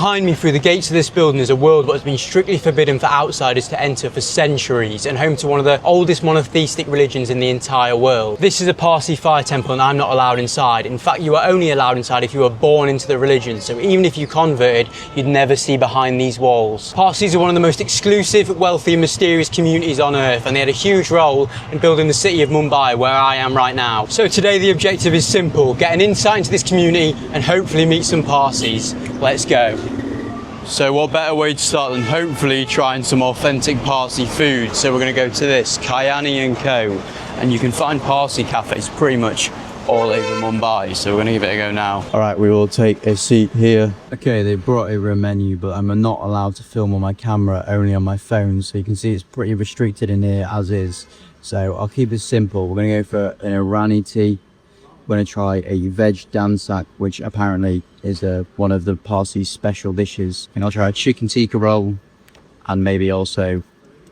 Behind me through the gates of this building is a world that has been strictly forbidden for outsiders to enter for centuries and home to one of the oldest monotheistic religions in the entire world. This is a Parsi fire temple and I'm not allowed inside. In fact, you are only allowed inside if you were born into the religion, so even if you converted, you'd never see behind these walls. Parsis are one of the most exclusive, wealthy and mysterious communities on earth, and they had a huge role in building the city of Mumbai, where I am right now. So today the objective is simple: get an insight into this community and hopefully meet some Parsis. Let's go. So what better way to start than hopefully trying some authentic Parsi food. So we're going to go to this, Kayani & Co. And you can find Parsi cafes pretty much all over Mumbai. So we're going to give it a go now. All right, we will take a seat here. Okay, they brought over a menu, but I'm not allowed to film on my camera, only on my phone. So you can see it's pretty restricted in here as is. So I'll keep it simple. We're going to go for an Irani tea. We're going to try a veg dansak, which apparently is one of the Parsi special dishes. And I'll try a chicken tikka roll and maybe also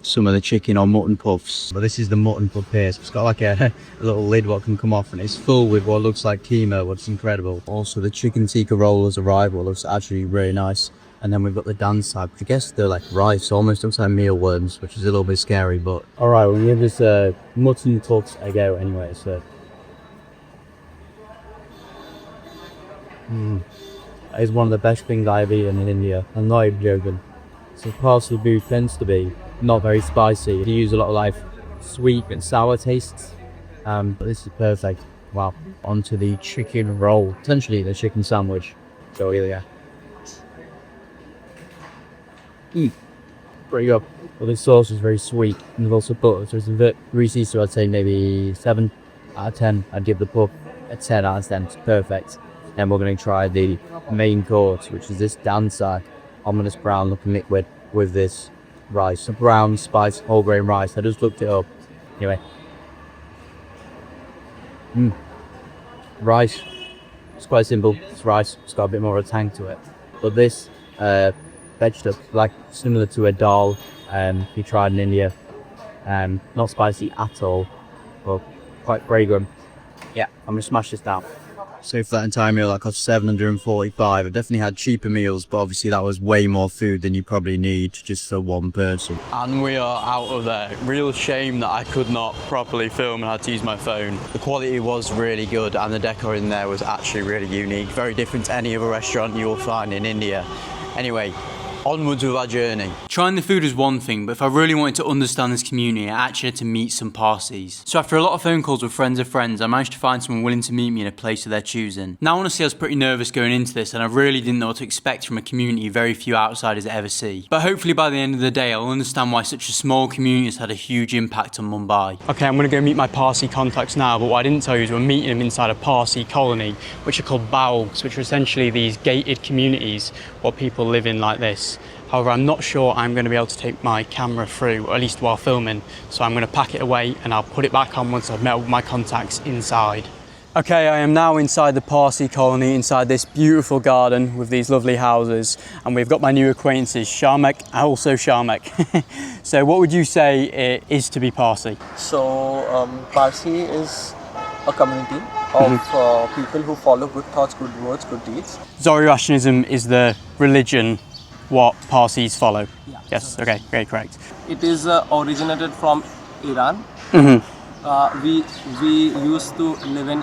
some of the chicken or mutton puffs. But this is the mutton puff here. So it's got like a little lid what can come off, and it's full with what looks like keema, what's incredible. Also the chicken tikka roll has arrived, what looks actually really nice. And then we've got the dansak, which I guess they're like rice, almost looks like mealworms, which is a little bit scary, but... Alright, we'll give this mutton puffs a go anyway, so... That is one of the best things I've eaten in India. I'm not even joking. So Parsi food tends to be not very spicy. They use a lot of like sweet and sour tastes. But this is perfect. Wow. Onto the chicken roll. Essentially the chicken sandwich. So here we go. Pretty good. Well, this sauce is very sweet. And there's also butter. So it's a bit greasy, so I'd say maybe 7 out of 10. I'd give the puff a 10 out of 10. It's perfect. Then we're going to try the main course, which is this dansak, ominous brown looking liquid with this rice, a brown spiced whole grain rice. I just looked it up. Anyway. Rice. It's quite simple. It's rice. It's got a bit more of a tang to it. But this vegetable, like similar to a dal, if you tried in India. Not spicy at all, but quite fragrant. Yeah, I'm going to smash this down. So for that entire meal that cost 745. I've definitely had cheaper meals, but obviously that was way more food than you probably need just for one person. And we are out of there. Real shame that I could not properly film and had to use my phone. The quality was really good and the decor in there was actually really unique. Very different to any other restaurant you will find in India. Anyway, onwards with our journey. Trying the food is one thing, but if I really wanted to understand this community, I actually had to meet some Parsis. So after a lot of phone calls with friends of friends, I managed to find someone willing to meet me in a place of their choosing. Now honestly, I was pretty nervous going into this, and I really didn't know what to expect from a community very few outsiders ever see. But hopefully by the end of the day, I'll understand why such a small community has had a huge impact on Mumbai. Okay, I'm gonna go meet my Parsi contacts now, but what I didn't tell you is we're meeting them inside a Parsi colony, which are called Baugs, which are essentially these gated communities where people live in like this. However, I'm not sure I'm going to be able to take my camera through, or at least while filming, so I'm going to pack it away and I'll put it back on once I've met with my contacts inside. Okay, I am now inside the Parsi colony, inside this beautiful garden with these lovely houses, and we've got my new acquaintances, Sharmek and also Sharmek. So what would you say it is to be Parsi? So Parsi is a community of people who follow good thoughts, good words, good deeds. Zoroastrianism is the religion what Parsis follow? Yeah. Yes, okay, very correct. It is originated from Iran. We used to live in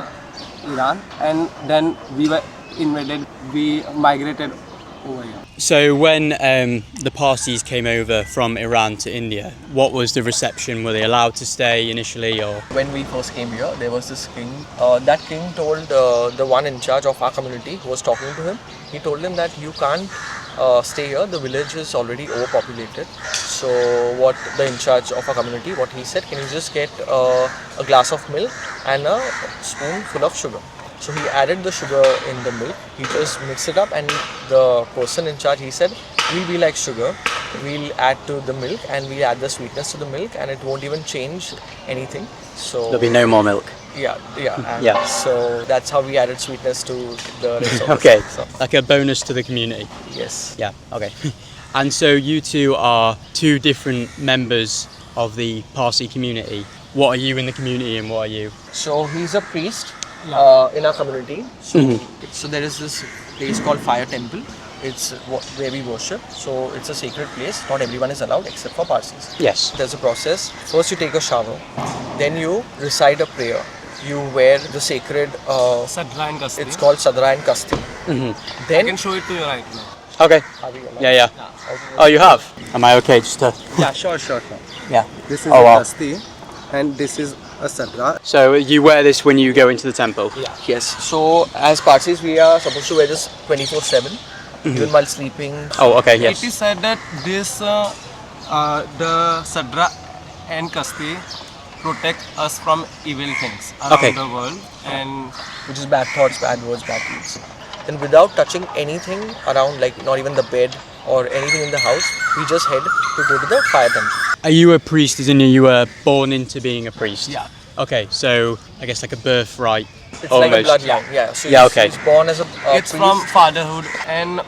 Iran, and then we were invaded, we migrated over here. So when the Parsis came over from Iran to India, what was the reception? Were they allowed to stay initially, or? When we first came here, there was this king. That king told the one in charge of our community who was talking to him, he told him that you can't stay here, the village is already overpopulated. So what the in charge of our community, what he said, can you just get a glass of milk and a spoon full of sugar. So he added the sugar in the milk, he just mixed it up, and the person in charge, he said, we'll be like sugar, we'll add to the milk and we'll add the sweetness to the milk and it won't even change anything. So there'll be no more milk. Yeah. So that's how we added sweetness to the rest of okay, like a bonus to the community. Yes. Yeah, okay. And so you two are two different members of the Parsi community. What are you in the community and what are you? So he's a priest in our community. So there is this place called Fire Temple it's where we worship. So it's a sacred place. Not everyone is allowed except for Parsis. Yes. There's a process. First you take a shower, then you recite a prayer. You wear the sacred. Sadra and Kasti. It's called Sadra and Kasti. I Then can show it to you right now. Okay. Yeah. Oh, you have? Am I okay just to... Yeah, sure. Yeah. This is Oh, a wow. Kasti and this is a Sadra. So you wear this when you go into the temple? yes. So as Parsis, we are supposed to wear this 24/7, even while sleeping. Oh, okay, It yes. is said that this, the Sadra and Kasti protect us from evil things around Okay. the world, and Which is bad thoughts, bad words, bad deeds. Then without touching anything around, like not even the bed or anything in the house, we just head to go to the fire temple. Are you a priest, as in you were born into being a priest? Yeah. Okay, so I guess like a birthright. It's almost. like a bloodline, yeah. So Yeah, he's, okay. he's born as a it's priest. from fatherhood, and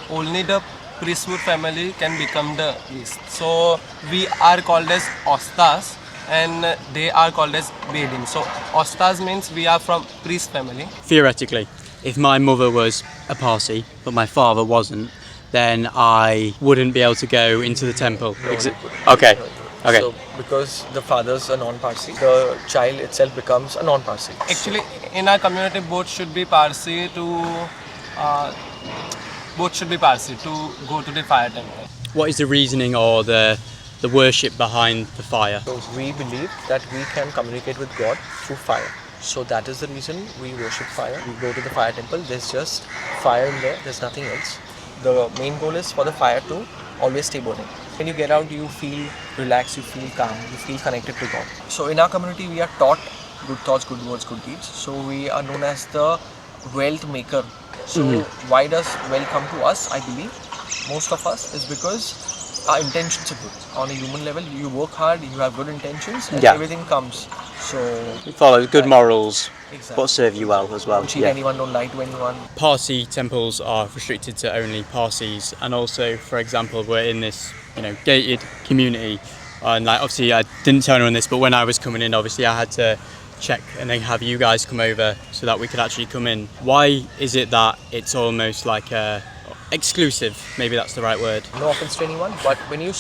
only the priesthood family can become the priest. So we are called as Ostas, and they are called as Bedin. So Ostas means we are from priest family. Theoretically, if my mother was a Parsi, but my father wasn't, then I wouldn't be able to go into the temple. Okay. Okay. So because the father's a non-Parsi, the child itself becomes a non-Parsi. Actually, in our community, both should be Parsi to go to the fire temple. What is the reasoning or the worship behind the fire? So we believe that we can communicate with God through fire. So that is the reason we worship fire. We go to the fire temple. There's just fire in there. There's nothing else. The main goal is for the fire to always stay burning. When you get out, you feel relaxed, you feel calm, you feel connected to God. So in our community, we are taught good thoughts, good words, good deeds. So we are known as the wealth maker. So why does wealth come to us? I believe most of us is because our intentions are good. On a human level, you work hard, you have good intentions, and Yeah. everything comes. So Follow good morals, exactly. what serve you well as well. Don't cheat anyone, don't lie to anyone. Parsi temples are restricted to only Parsis, and also, for example, we're in this, gated community, and like obviously I didn't tell anyone this, but when I was coming in, obviously I had to check and then have you guys come over so that we could actually come in. Why is it that it's almost like exclusive? Maybe that's the right word. No offense to anyone, but when you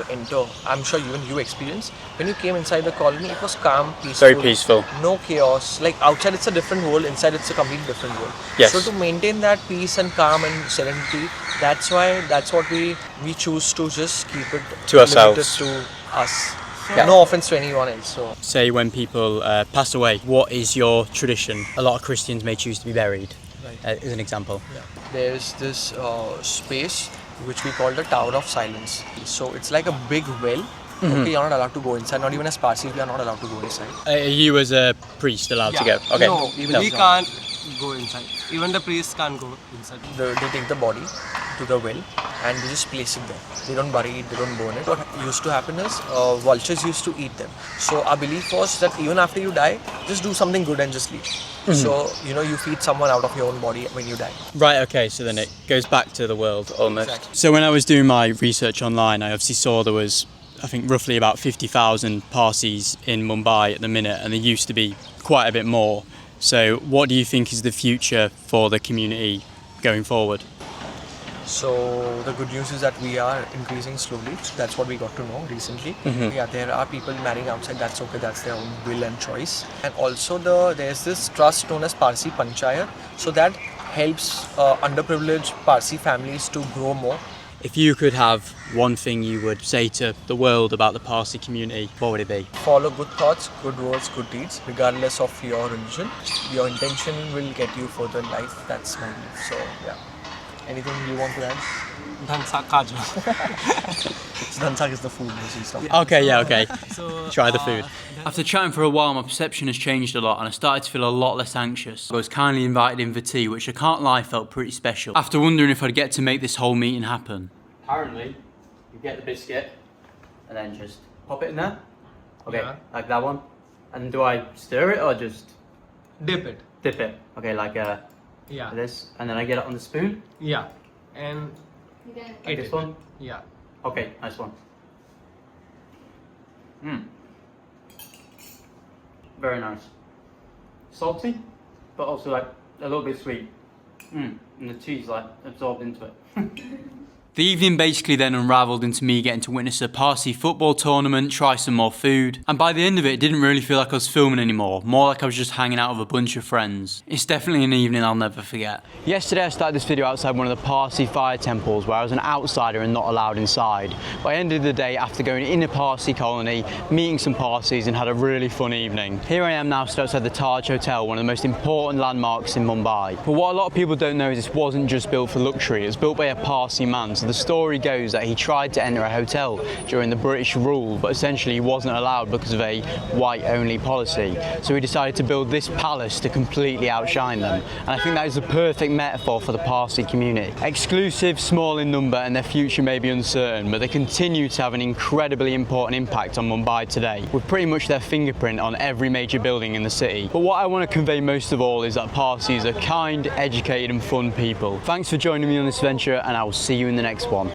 enter, I'm sure even you experience, when you came inside the colony, it was calm, peaceful. Very peaceful. No chaos. Like outside it's a different world, inside it's a completely different world. Yes. So to maintain that peace and calm and serenity, that's what we choose to just keep it To ourselves. limited to us. Yeah. No offense to anyone else. So Say when people pass away, what is your tradition? A lot of Christians may choose to be buried, as an example. there's this space which we call the Tower of Silence. So it's like a big well. Okay, you're not allowed to go inside. Not even as Parsis, we are not allowed to go inside. Are you as a priest allowed to go? Okay. No, Even we no. can't go inside. Even the priest can't go inside. They take the body to the well and they just place it there. They don't bury it, they don't burn it. What used to happen is vultures used to eat them. So our belief was that even after you die, just do something good and just leave. So, you feed someone out of your own body when you die. Right, okay, so then it goes back to the world almost. Exactly. So when I was doing my research online, I obviously saw there was, I think, roughly about 50,000 Parsis in Mumbai at the minute, and there used to be quite a bit more. So what do you think is the future for the community going forward? So the good news is that we are increasing slowly. That's what we got to know recently. Yeah, there are people marrying outside. That's okay. That's their own will and choice. And also there's this trust known as Parsi Panchayat. So that helps underprivileged Parsi families to grow more. If you could have one thing you would say to the world about the Parsi community, what would it be? Follow good thoughts, good words, good deeds, regardless of your religion. Your intention will get you further in life. That's my belief. So yeah. Anything you want to add? Dhansa Kaju. Dhansak is the food, usually stuff. Okay, yeah, okay. So, Try the food. After chatting for a while, my perception has changed a lot and I started to feel a lot less anxious. I was kindly invited in for tea, which I can't lie felt pretty special. After wondering if I'd get to make this whole meeting happen. Apparently, you get the biscuit and then just pop it in there. Okay, Yeah. like that one. And do I stir it or just dip it. dip it? Okay, like Yeah. this. And then I get it on the spoon, Yeah. And like this one. yeah. Okay, nice one. Very nice. Salty, but also like a little bit sweet. and the tea's like absorbed into it. The evening basically then unravelled into me getting to witness a Parsi football tournament, try some more food, and by the end of it didn't really feel like I was filming anymore, more like I was just hanging out with a bunch of friends. It's definitely an evening I'll never forget. Yesterday I started this video outside one of the Parsi fire temples where I was an outsider and not allowed inside, but I ended the day after going in a Parsi colony, meeting some Parsis and had a really fun evening. Here I am now stood outside the Taj Hotel, one of the most important landmarks in Mumbai. But what a lot of people don't know is this wasn't just built for luxury, it was built by a Parsi man. So the story goes that he tried to enter a hotel during the British rule, but essentially he wasn't allowed because of a white-only policy. So he decided to build this palace to completely outshine them. And I think that is the perfect metaphor for the Parsi community. Exclusive, small in number, and their future may be uncertain, but they continue to have an incredibly important impact on Mumbai today, with pretty much their fingerprint on every major building in the city. But what I want to convey most of all is that Parsis are kind, educated and fun people. Thanks for joining me on this venture, and I will see you in the next one.